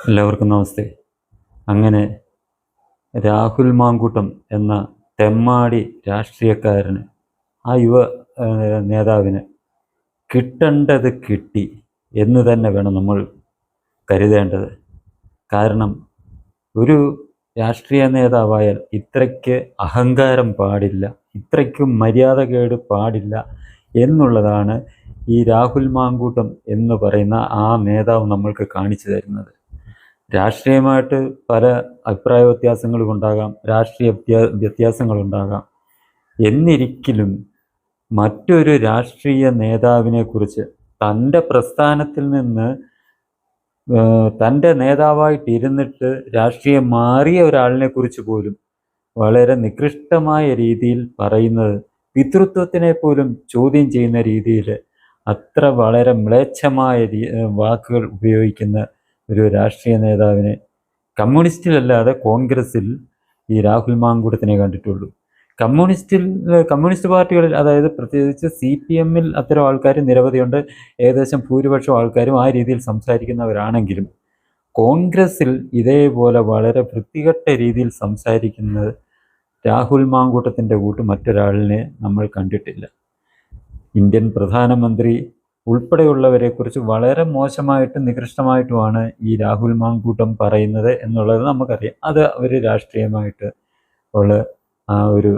എല്ലാവർക്കും നമസ്തേ. അങ്ങനെ രാഹുൽ മാങ്കൂട്ടം എന്ന തെമ്മാടി രാഷ്ട്രീയക്കാരന്, ആ യുവ നേതാവിന് കിട്ടേണ്ടത് കിട്ടി എന്ന് തന്നെ വേണം നമ്മൾ കരുതേണ്ടത്. കാരണം ഒരു രാഷ്ട്രീയ നേതാവായാൽ ഇത്രയ്ക്ക് അഹങ്കാരം പാടില്ല, ഇത്രയ്ക്കും മര്യാദകേട് പാടില്ല എന്നുള്ളതാണ് ഈ രാഹുൽ മാങ്കൂട്ടം എന്ന് പറയുന്ന ആ നേതാവ് നമ്മൾക്ക് കാണിച്ചു തരുന്നത്. രാഷ്ട്രീയമായിട്ട് പല അഭിപ്രായ വ്യത്യാസങ്ങളുണ്ടാകാം, രാഷ്ട്രീയ വ്യത്യാസങ്ങളുണ്ടാകാം. എന്നിരിക്കലും മറ്റൊരു രാഷ്ട്രീയ നേതാവിനെക്കുറിച്ച്, തൻ്റെ പ്രസ്ഥാനത്തിൽ നിന്ന് തൻ്റെ നേതാവായിട്ടിരുന്നിട്ട് രാഷ്ട്രീയം മാറിയ ഒരാളിനെക്കുറിച്ച് പോലും വളരെ നികൃഷ്ടമായ രീതിയിൽ പറയുന്നത്, പിതൃത്വത്തിനെ പോലും ചോദ്യം ചെയ്യുന്ന രീതിയിൽ അത്ര വളരെ മ്ലേച്ഛമായ വാക്കുകൾ ഉപയോഗിക്കുന്ന ഒരു രാഷ്ട്രീയ നേതാവിനെ കമ്മ്യൂണിസ്റ്റിലല്ലാതെ കോൺഗ്രസ്സിൽ ഈ രാഹുൽ മാങ്കൂട്ടത്തിനെ കണ്ടിട്ടുള്ളൂ. കമ്മ്യൂണിസ്റ്റ് പാർട്ടികളിൽ, അതായത് പ്രത്യേകിച്ച് CPM-ൽ അത്തരം ആൾക്കാർ നിരവധിയുണ്ട്. ഏകദേശം ഭൂരിപക്ഷം ആൾക്കാരും ആ രീതിയിൽ സംസാരിക്കുന്നവരാണെങ്കിലും കോൺഗ്രസ്സിൽ ഇതേപോലെ വളരെ വൃത്തികെട്ട രീതിയിൽ സംസാരിക്കുന്നത് രാഹുൽ മാങ്കൂട്ടത്തിൻ്റെ കൂട്ട് മറ്റൊരാളിനെ നമ്മൾ കണ്ടിട്ടില്ല. ഇന്ത്യൻ പ്രധാനമന്ത്രി ഉൾപ്പെടെയുള്ളവരെക്കുറിച്ച് വളരെ മോശമായിട്ടും നികൃഷ്ടമായിട്ടുമാണ് ഈ രാഹുൽ മാങ്കൂട്ടം പറയുന്നത് എന്നുള്ളത് നമുക്കറിയാം. അത് അവർ രാഷ്ട്രീയമായിട്ട് ഉള്ള ആ ഒരു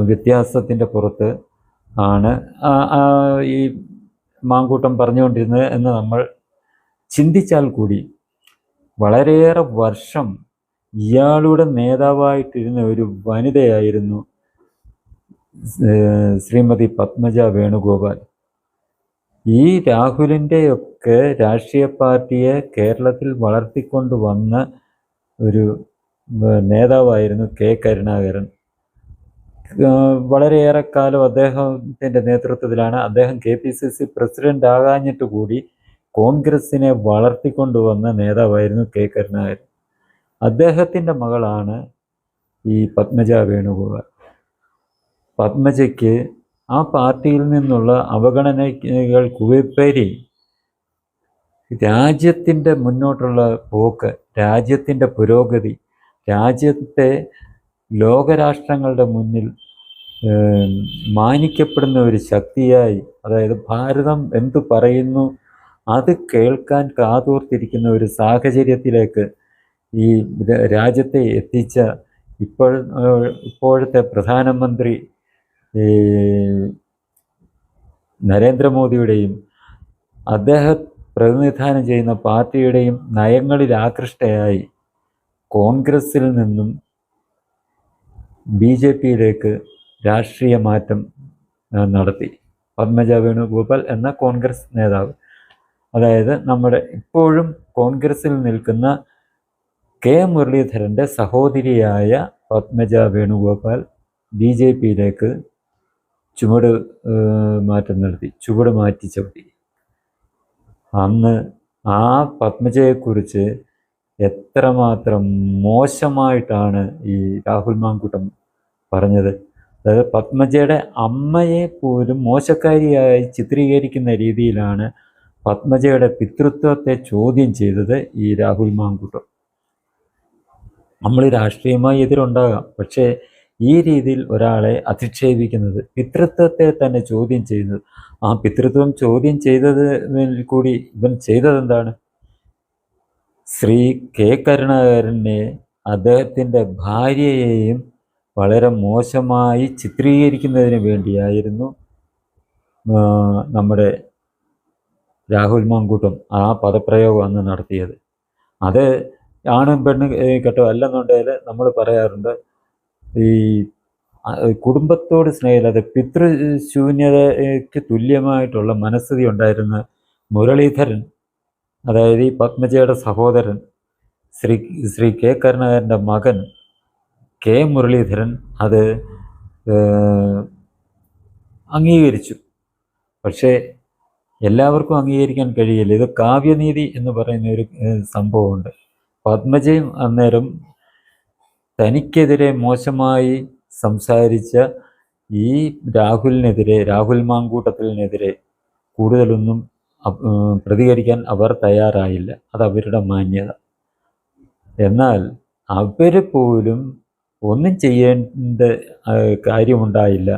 വ്യത്യാസത്തിൻ്റെ പുറത്ത് ആണ് ഈ മാങ്കൂട്ടം പറഞ്ഞുകൊണ്ടിരുന്നത് എന്ന് നമ്മൾ ചിന്തിച്ചാൽ കൂടി, വളരെയേറെ വർഷം ഇയാളുടെ നേതാവായിട്ടിരുന്ന ഒരു വനിതയായിരുന്നു ശ്രീമതി പത്മജ വേണുഗോപാൽ. ഈ രാഹുലിൻ്റെയൊക്കെ രാഷ്ട്രീയ പാർട്ടിയെ കേരളത്തിൽ വളർത്തിക്കൊണ്ടുവന്ന ഒരു നേതാവായിരുന്നു K. കരുണാകരൻ. വളരെയേറെ കാലം അദ്ദേഹത്തിൻ്റെ നേതൃത്വത്തിലാണ്. അദ്ദേഹം KPCC പ്രസിഡന്റ് ആകാഞ്ഞിട്ട് കൂടി കോൺഗ്രസിനെ വളർത്തിക്കൊണ്ടുവന്ന നേതാവായിരുന്നു K. കരുണാകരൻ. അദ്ദേഹത്തിൻ്റെ മകളാണ് ഈ പത്മജ വേണുഗോപാൽ. പത്മജയ്ക്ക് ആ പാർട്ടിയിൽ നിന്നുള്ള അവഗണനകൾക്കുപരി രാജ്യത്തിൻ്റെ മുന്നോട്ടുള്ള പോക്ക്, രാജ്യത്തിൻ്റെ പുരോഗതി, രാജ്യത്തെ ലോകരാഷ്ട്രങ്ങളുടെ മുന്നിൽ മാനിക്കപ്പെടുന്ന ഒരു ശക്തിയായി, അതായത് ഭാരതം എന്തു പറയുന്നു അത് കേൾക്കാൻ കാതോർത്തിരിക്കുന്ന ഒരു സാഹചര്യത്തിലേക്ക് ഈ രാജ്യത്തെ എത്തിച്ച ഇപ്പോഴത്തെ പ്രധാനമന്ത്രി നരേന്ദ്രമോദിയുടെയും അദ്ദേഹം പ്രതിനിധാനം ചെയ്യുന്ന പാർട്ടിയുടെയും നയങ്ങളിൽ ആകൃഷ്ടയായി കോൺഗ്രസിൽ നിന്നും BJP-യിലേക്ക് രാഷ്ട്രീയ മാറ്റം നടത്തി പത്മജ വേണുഗോപാൽ എന്ന കോൺഗ്രസ് നേതാവ്. അതായത് നമ്മുടെ ഇപ്പോഴും കോൺഗ്രസിൽ നിൽക്കുന്ന K. മുരളീധരൻ്റെ സഹോദരിയായ പത്മജ വേണുഗോപാൽ BJP-യിലേക്ക് ചുവട് മാറ്റി ചവിട്ടി. അന്ന് ആ പത്മജയെക്കുറിച്ച് എത്രമാത്രം മോശമായിട്ടാണ് ഈ രാഹുൽ മാങ്കൂട്ടം പറഞ്ഞത്. അതായത് പത്മജയുടെ അമ്മയെ പോലും മോശക്കാരിയായി ചിത്രീകരിക്കുന്ന രീതിയിലാണ് പത്മജയുടെ പിതൃത്വത്തെ ചോദ്യം ചെയ്തത് ഈ രാഹുൽ മാങ്കൂട്ടം. നമ്മൾ രാഷ്ട്രീയമായി എതിരുണ്ടാകാം, പക്ഷേ ഈ രീതിയിൽ ഒരാളെ അധിക്ഷേപിക്കുന്നത്, പിതൃത്വത്തെ തന്നെ ചോദ്യം ചെയ്യുന്നത്, ആ പിതൃത്വം ചോദ്യം ചെയ്തതിൽ കൂടി ഇവൻ ചെയ്തതെന്താണ്? ശ്രീ K. കരുണാകരനെ, അദ്ദേഹത്തിൻ്റെ ഭാര്യയെയും വളരെ മോശമായി ചിത്രീകരിക്കുന്നതിന് വേണ്ടിയായിരുന്നു നമ്മുടെ രാഹുൽ മാങ്കൂട്ടം ആ പദപ്രയോഗം അന്ന് നടത്തിയത്. അത് ആണും പെണ്ണും കേട്ടോ അല്ലെന്നുണ്ടെങ്കിൽ നമ്മൾ പറയാറുണ്ട്, ഈ കുടുംബത്തോട് സ്നേഹമില്ലാതെ പിതൃശൂന്യതയ്ക്ക് തുല്യമായിട്ടുള്ള മനസ്ഥിതി ഉണ്ടായിരുന്ന മുരളീധരൻ, അതായത് ഈ പത്മജയുടെ സഹോദരൻ ശ്രീ K. കരുണാകരൻ്റെ മകൻ K. മുരളീധരൻ അത് അംഗീകരിച്ചു. പക്ഷേ എല്ലാവർക്കും അംഗീകരിക്കാൻ കഴിയില്ല. ഇത് കാവ്യനീതി എന്ന് പറയുന്ന ഒരു സംഭവമുണ്ട്. പത്മജയും അന്നേരം തനിക്കെതിരെ മോശമായി സംസാരിച്ച ഈ രാഹുൽ മാങ്കൂട്ടത്തിനെതിരെ കൂടുതലൊന്നും പ്രതികരിക്കാൻ അവർ തയ്യാറായില്ല. അതവരുടെ മാന്യത. എന്നാൽ അവർ പോലും ഒന്നും ചെയ്യേണ്ട കാര്യമുണ്ടായില്ല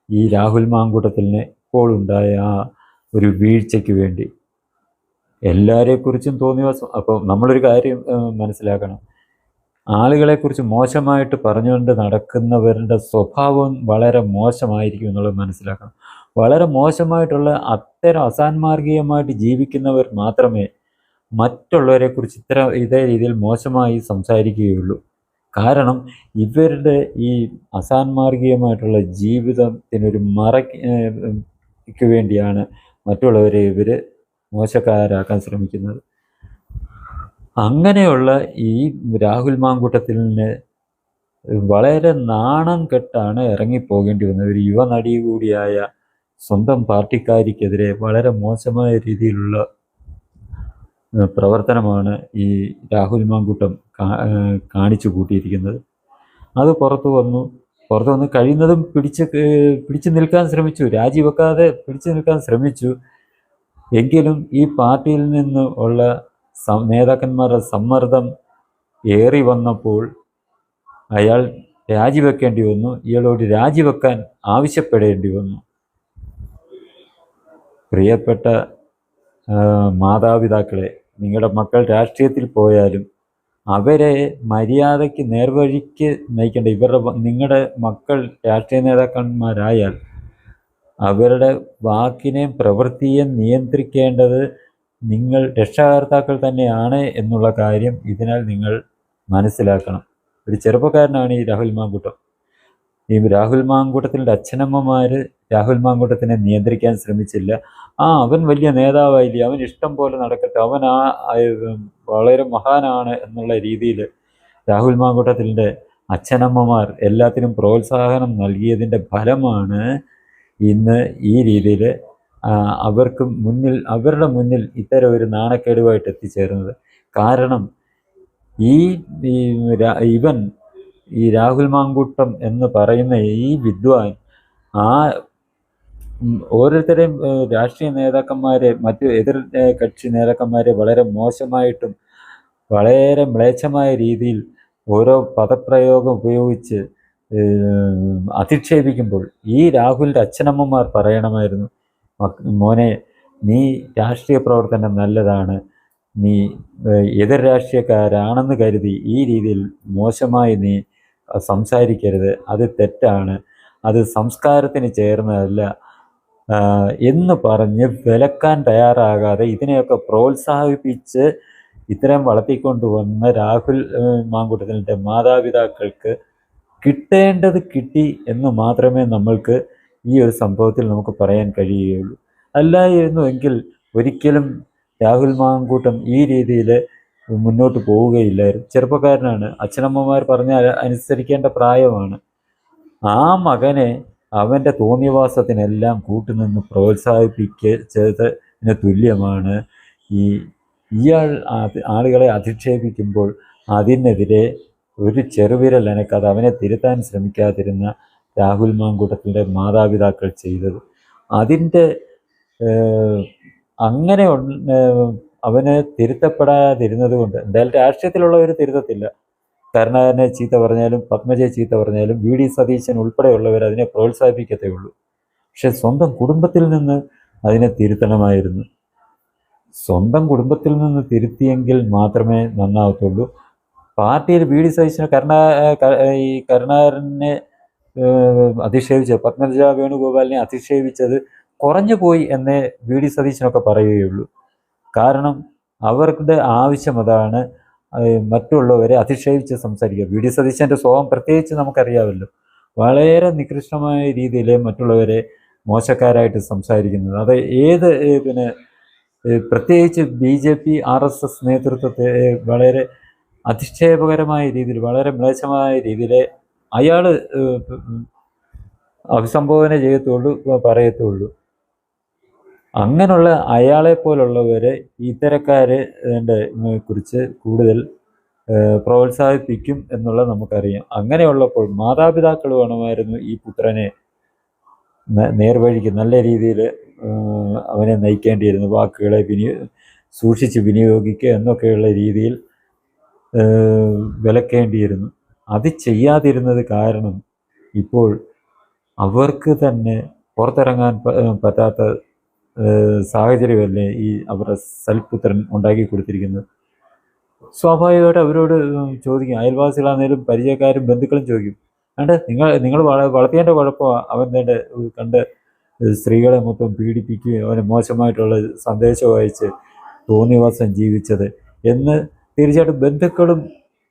ഈ രാഹുൽ മാങ്കൂട്ടത്തിന് ഇപ്പോൾ ഉണ്ടായ ആ ഒരു വീഴ്ചയ്ക്ക് വേണ്ടി. എല്ലാവരെക്കുറിച്ചും തോന്നിവാസം. അപ്പോൾ നമ്മളൊരു കാര്യം മനസ്സിലാക്കണം, ആളുകളെക്കുറിച്ച് മോശമായിട്ട് പറഞ്ഞുകൊണ്ട് നടക്കുന്നവരുടെ സ്വഭാവം വളരെ മോശമായിരിക്കും എന്നുള്ളത് മനസ്സിലാക്കണം. വളരെ മോശമായിട്ടുള്ള അത്തരം അസാൻമാർഗികമായിട്ട് ജീവിക്കുന്നവർ മാത്രമേ മറ്റുള്ളവരെക്കുറിച്ച് ഇതേ രീതിയിൽ മോശമായി സംസാരിക്കുകയുള്ളൂ. കാരണം ഇവരുടെ ഈ അസാൻമാർഗികമായിട്ടുള്ള ജീവിതത്തിനൊരു മറയ്ക്ക് വേണ്ടിയാണ് മറ്റുള്ളവരെ ഇവർ മോശക്കാരാക്കാൻ ശ്രമിക്കുന്നത്. അങ്ങനെയുള്ള ഈ രാഹുൽ മാങ്കൂട്ടത്തിന് വളരെ നാണം കെട്ടാണ് ഇറങ്ങിപ്പോകേണ്ടി വന്നത്. ഒരു യുവനടി കൂടിയായ സ്വന്തം പാർട്ടിക്കാരിക്കെതിരെ വളരെ മോശമായ രീതിയിലുള്ള പ്രവർത്തനമാണ് ഈ രാഹുൽ മാങ്കൂട്ടം കാണിച്ചു കൂട്ടിയിരിക്കുന്നത്. അത് പുറത്തു വന്ന് കഴിയുന്നതും പിടിച്ചു നിൽക്കാൻ ശ്രമിച്ചു, രാജിവെക്കാതെ പിടിച്ചു നിൽക്കാൻ ശ്രമിച്ചു. എങ്കിലും ഈ പാർട്ടിയിൽ നിന്ന് ഉള്ള നേതാക്കന്മാരുടെ സമ്മർദ്ദം ഏറി വന്നപ്പോൾ അയാൾ രാജിവെക്കേണ്ടി വന്നു. ഇയാളോട് രാജിവെക്കാൻ ആവശ്യപ്പെടേണ്ടി വന്നു. പ്രിയപ്പെട്ട മാതാപിതാക്കളെ, നിങ്ങളുടെ മക്കൾ രാഷ്ട്രീയത്തിൽ പോയാലും അവരെ മര്യാദയ്ക്ക് നേർവഴിക്ക് നയിക്കേണ്ട നിങ്ങളുടെ മക്കൾ രാഷ്ട്രീയ നേതാക്കന്മാരായാൽ അവരുടെ വാക്കിനെയും പ്രവൃത്തിയെയും നിയന്ത്രിക്കേണ്ടത് നിങ്ങൾ രക്ഷാകർത്താക്കൾ തന്നെയാണ് എന്നുള്ള കാര്യം ഇതിനാൽ നിങ്ങൾ മനസ്സിലാക്കണം. ഒരു ചെറുപ്പക്കാരനാണ് ഈ രാഹുൽ മാങ്കൂട്ടം. ഈ രാഹുൽ മാങ്കൂട്ടത്തിൻ്റെ അച്ഛനമ്മമാർ രാഹുൽ മാങ്കൂട്ടത്തിനെ നിയന്ത്രിക്കാൻ ശ്രമിച്ചില്ല. അവൻ വലിയ നേതാവായില്ലേ, അവൻ ഇഷ്ടം പോലെ നടക്കട്ടെ, അവൻ വളരെ മഹാനാണ് എന്നുള്ള രീതിയിൽ രാഹുൽ മാങ്കൂട്ടത്തിൻ്റെ അച്ഛനമ്മമാർ എല്ലാത്തിനും പ്രോത്സാഹനം നൽകിയതിൻ്റെ ഫലമാണ് ഇന്ന് ഈ രീതിയിൽ അവരുടെ മുന്നിൽ ഇത്തരം ഒരു നാണക്കേടുമായിട്ട് എത്തിച്ചേർന്നത്. കാരണം ഈ രാഹുൽ മാങ്കൂട്ടം എന്ന് പറയുന്ന ഈ വിദ്വാൻ ഓരോരുത്തരെയും രാഷ്ട്രീയ നേതാക്കന്മാരെ, മറ്റു എതിർ കക്ഷി നേതാക്കന്മാരെ വളരെ മോശമായിട്ടും വളരെ മ്ലേച്ഛമായ രീതിയിൽ ഓരോ പദപ്രയോഗം ഉപയോഗിച്ച് അധിക്ഷേപിക്കുമ്പോൾ ഈ രാഹുലിൻ്റെ അച്ഛനമ്മമാർ പറയണമായിരുന്നു, മോനെ നീ രാഷ്ട്രീയ പ്രവർത്തനം നല്ലതാണ്, നീ എതിർ രാഷ്ട്രീയക്കാരാണെന്ന് കരുതി ഈ രീതിയിൽ മോശമായി നീ സംസാരിക്കരുത്, അത് തെറ്റാണ്, അത് സംസ്കാരത്തിന് ചേർന്നതല്ല എന്ന് പറഞ്ഞ് വിലക്കാൻ തയ്യാറാകാതെ ഇതിനെയൊക്കെ പ്രോത്സാഹിപ്പിച്ച് ഇത്തരം വളർത്തിക്കൊണ്ടുവന്ന രാഹുൽ മാങ്കൂട്ടത്തിൻ്റെ മാതാപിതാക്കൾക്ക് കിട്ടേണ്ടത് കിട്ടി എന്ന് മാത്രമേ നമ്മൾക്ക് ഈ ഒരു സംഭവത്തിൽ നമുക്ക് പറയാൻ കഴിയുകയുള്ളൂ. അല്ലായിരുന്നു എങ്കിൽ ഒരിക്കലും രാഹുൽ മാങ്കൂട്ടം ഈ രീതിയിൽ മുന്നോട്ട് പോവുകയില്ലായിരുന്നു. ചെറുപ്പക്കാരനാണ്, അച്ഛനമ്മമാർ പറഞ്ഞാൽ അനുസരിക്കേണ്ട പ്രായമാണ്. ആ മകനെ അവൻ്റെ തോന്നിവാസത്തിനെല്ലാം കൂട്ടുനിന്ന് പ്രോത്സാഹിപ്പിച്ചതിന് തുല്യമാണ് ഇയാൾ ആളുകളെ അധിക്ഷേപിക്കുമ്പോൾ അതിനെതിരെ ഒരു ചെറുവിരൽ അനക്കാതെ അവനെ തിരുത്താൻ ശ്രമിക്കാതിരുന്ന രാഹുൽ മാങ്കൂട്ടത്തിൻ്റെ മാതാപിതാക്കൾ ചെയ്തത്. അതിൻ്റെ അങ്ങനെ അവന് തിരുത്തപ്പെടാതിരുന്നത് കൊണ്ട്, എന്തായാലും രാഷ്ട്രീയത്തിലുള്ളവർ തിരുത്തത്തില്ല. കരുണാകരനെ ചീത്ത പറഞ്ഞാലും പത്മജയെ ചീത്ത പറഞ്ഞാലും വി ഡി സതീശൻ ഉൾപ്പെടെയുള്ളവർ അതിനെ പ്രോത്സാഹിപ്പിക്കത്തേ ഉള്ളൂ. പക്ഷെ സ്വന്തം കുടുംബത്തിൽ നിന്ന് അതിനെ തിരുത്തണമായിരുന്നു. സ്വന്തം കുടുംബത്തിൽ നിന്ന് തിരുത്തിയെങ്കിൽ മാത്രമേ നന്നാവത്തുള്ളൂ. പാർട്ടിയിൽ വി ഡി സതീശനെ കരുണാകരനെ അധിക്ഷേപിച്ചത്, പത്മജ വേണുഗോപാലിനെ അധിക്ഷേപിച്ചത് കുറഞ്ഞു പോയി എന്നേ വി ഡി സതീശനൊക്കെ പറയുകയുള്ളൂ. കാരണം അവരുടെ ആവശ്യം അതാണ്, മറ്റുള്ളവരെ അധിക്ഷേപിച്ച് സംസാരിക്കുക. വി ഡി സതീശൻ്റെ സ്വഭാവം പ്രത്യേകിച്ച് നമുക്കറിയാമല്ലോ, വളരെ നികൃഷ്ടമായ രീതിയിൽ മറ്റുള്ളവരെ മോശക്കാരായിട്ട് സംസാരിക്കുന്നത്. അത് പ്രത്യേകിച്ച് BJP RSS നേതൃത്വത്തെ വളരെ അധിക്ഷേപകരമായ രീതിയിൽ, വളരെ മ്ലേച്ഛമായ രീതിയിൽ അയാൾ അഭിസംബോധന ചെയ്യത്തുള്ളൂ, പറയത്തുള്ളൂ. അങ്ങനെയുള്ള അയാളെ പോലുള്ളവരെ ഇത്തരക്കാരെ കുറിച്ച് കൂടുതൽ പ്രോത്സാഹിപ്പിക്കും എന്നുള്ളത് നമുക്കറിയാം. അങ്ങനെയുള്ളപ്പോൾ മാതാപിതാക്കൾ വേണമായിരുന്നു ഈ പുത്രനെ നേർവഴിക്ക് നല്ല രീതിയിൽ അവനെ നയിക്കേണ്ടിയിരുന്നു. വാക്കുകളെ സൂക്ഷിച്ച് വിനിയോഗിക്കുക എന്നൊക്കെയുള്ള രീതിയിൽ വിലക്കേണ്ടിയിരുന്നു. അത് ചെയ്യാതിരുന്നത് കാരണം ഇപ്പോൾ അവർക്ക് തന്നെ പുറത്തിറങ്ങാൻ പറ്റാത്ത സാഹചര്യമല്ലേ ഈ അവരുടെ സൽപുത്രൻ ഉണ്ടാക്കി കൊടുത്തിരിക്കുന്നത്. സ്വാഭാവികമായിട്ട് അവരോട് ചോദിക്കും, അയൽവാസികളാണെങ്കിലും പരിചയക്കാരും ബന്ധുക്കളും ചോദിക്കും, അണ്ട് നിങ്ങൾ വളർത്തിയതിൻ്റെ കുഴപ്പമാണ് അവൻ തന്നെ കണ്ട് സ്ത്രീകളെ മൊത്തം പീഡിപ്പിക്കുകയും അവനെ മോശമായിട്ടുള്ള സന്ദേശം അയച്ച് തോന്നിവാസം ജീവിച്ചത് എന്ന് തീർച്ചയായിട്ടും ബന്ധുക്കളും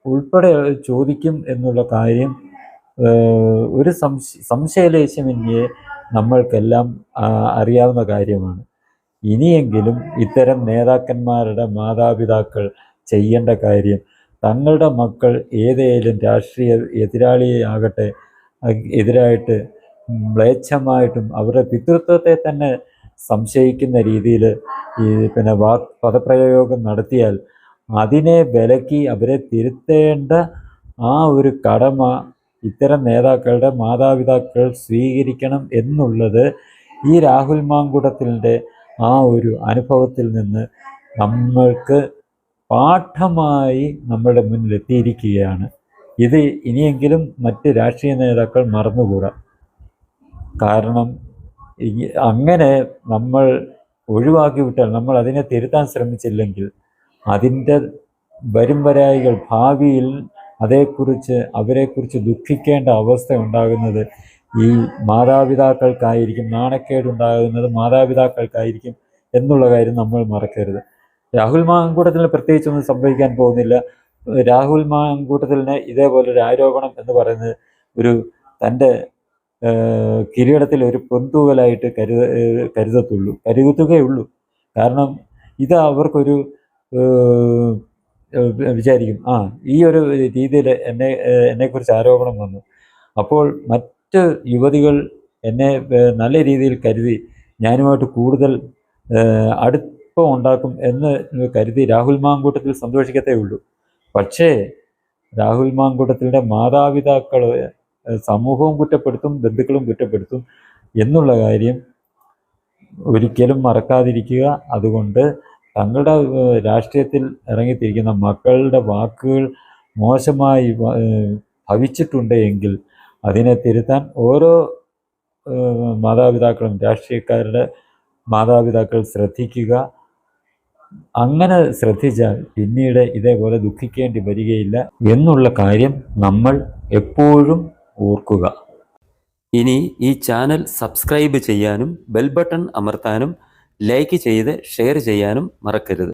ഉൾപ്പെടെ ചോദിക്കും എന്നുള്ള കാര്യം ഒരു സംശയലേശമന്യേ നമ്മൾക്കെല്ലാം അറിയാവുന്ന കാര്യമാണ്. ഇനിയെങ്കിലും ഇത്തരം നേതാക്കന്മാരുടെ മാതാപിതാക്കൾ ചെയ്യേണ്ട കാര്യം തങ്ങളുടെ മക്കൾ ഏതേലും രാഷ്ട്രീയ എതിരാളിയാകട്ടെ എതിരായിട്ട് മ്ലേച്ഛമായിട്ടും അവരുടെ പിതൃത്വത്തെ തന്നെ സംശയിക്കുന്ന രീതിയിൽ ഈ പദപ്രയോഗം നടത്തിയാൽ അതിനെ വിലക്കി അവരെ തിരുത്തേണ്ട ആ ഒരു കടമ ഇത്തരം നേതാക്കളുടെ മാതാപിതാക്കൾ സ്വീകരിക്കണം എന്നുള്ളത് ഈ രാഹുൽ മാങ്കൂട്ടത്തിൻ്റെ ആ ഒരു അനുഭവത്തിൽ നിന്ന് നമ്മൾക്ക് പാഠമായി നമ്മുടെ മുന്നിലെത്തിയിരിക്കുകയാണ്. ഇത് ഇനിയെങ്കിലും മറ്റ് രാഷ്ട്രീയ നേതാക്കൾ മറന്നുകൂടാ. കാരണം അങ്ങനെ നമ്മൾ ഒഴിവാക്കി വിട്ടാൽ, നമ്മൾ അതിനെ തിരുത്താൻ ശ്രമിച്ചില്ലെങ്കിൽ അതിൻ്റെ വരുംവരായികൾ ഭാവിയിൽ അവരെക്കുറിച്ച് ദുഃഖിക്കേണ്ട അവസ്ഥ ഉണ്ടാകുന്നത് ഈ മാതാപിതാക്കൾക്കായിരിക്കും. നാണക്കേടുണ്ടാകുന്നത് മാതാപിതാക്കൾക്കായിരിക്കും എന്നുള്ള കാര്യം നമ്മൾ മറക്കരുത്. രാഹുൽ മാങ്കൂട്ടത്തിന് പ്രത്യേകിച്ചൊന്നും സംഭവിക്കാൻ പോകുന്നില്ല. രാഹുൽ മാങ്കൂട്ടത്തിലിന് ഇതേപോലൊരു ആരോപണം എന്ന് പറയുന്നത് ഒരു തൻ്റെ കിരീടത്തിൽ ഒരു പൊന്തൂവലായിട്ട് കരുതുകയുള്ളൂ. കാരണം ഇത് അവർക്കൊരു വിചാരിക്കും, ഈ ഒരു രീതിയിൽ എന്നെക്കുറിച്ച് ആരോപണം വന്നു, അപ്പോൾ മറ്റ് യുവതികൾ എന്നെ നല്ല രീതിയിൽ കരുതി ഞാനുമായിട്ട് കൂടുതൽ അടുപ്പം ഉണ്ടാക്കും എന്ന് കരുതി രാഹുൽ മാങ്കൂട്ടത്തിൽ സന്തോഷിക്കത്തേ ഉള്ളൂ. പക്ഷേ രാഹുൽ മാങ്കൂട്ടത്തിൻ്റെ മാതാപിതാക്കൾ സമൂഹവും കുറ്റപ്പെടുത്തും, ബന്ധുക്കളും കുറ്റപ്പെടുത്തും എന്നുള്ള കാര്യം ഒരിക്കലും മറക്കാതിരിക്കുക. അതുകൊണ്ട് തങ്ങളുടെ രാഷ്ട്രീയത്തിൽ ഇറങ്ങിത്തിരിക്കുന്ന മക്കളുടെ വാക്കുകൾ മോശമായി ഭവിച്ചിട്ടുണ്ട് എങ്കിൽ അതിനെ തിരുത്താൻ ഓരോ മാതാപിതാക്കളും, രാഷ്ട്രീയക്കാരുടെ മാതാപിതാക്കൾ ശ്രദ്ധിക്കുക. അങ്ങനെ ശ്രദ്ധിച്ചാൽ പിന്നീട് ഇതേപോലെ ദുഃഖിക്കേണ്ടി വരികയില്ല എന്നുള്ള കാര്യം നമ്മൾ എപ്പോഴും ഓർക്കുക. ഇനി ഈ ചാനൽ സബ്സ്ക്രൈബ് ചെയ്യാനും ബെൽ ബട്ടൺ അമർത്താനും ലൈക്ക് ചെയ്ത് ഷെയർ ചെയ്യാനും മറക്കരുത്.